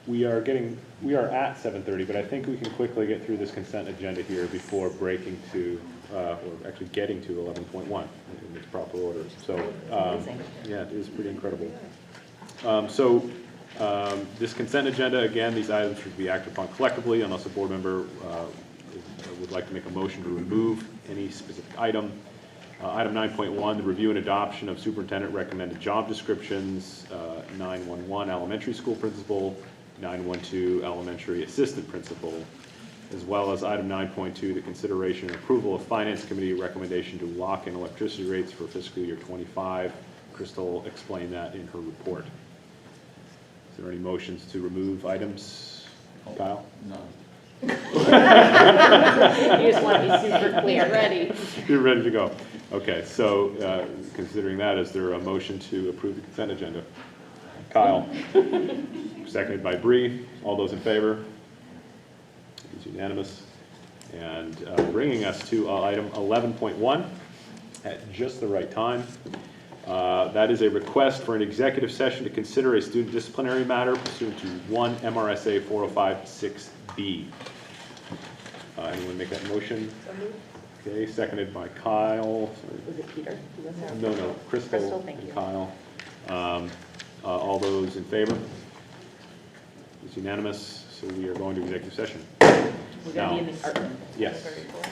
We are at 7:30, but I think we can quickly get through this consent agenda here before breaking to, or actually getting to 11.1 in its proper order. So, Amazing. yeah, it is pretty incredible. This consent agenda, again, these items should be acted upon collectively unless a board member would like to make a motion to remove any specific item. Item 9.1, the review and adoption of superintendent recommended job descriptions, 911 elementary school principal, 912 elementary assistant principal, as well as item 9.2, the consideration and approval of finance committee recommendation to lock in electricity rates for fiscal year 25. Crystal explained that in her report. Is there any motions to remove items? Kyle? No. You just want to be super He's clear. ready. You're ready to go. Okay, so considering that, is there a motion to approve the consent agenda? Kyle? Seconded by Bree. All those in favor? It's unanimous. And bringing us to item 11.1 at just the right time. That is a request for an executive session to consider a student disciplinary matter pursuant to 1 MRSA 4056B. Anyone make that motion? Okay, seconded by Kyle. Was it Peter? No, Crystal Crystal, thank and you. Kyle. All those in favor? It's unanimous, so we are going to executive session. We're going to be in the art room. Yes. Very cool.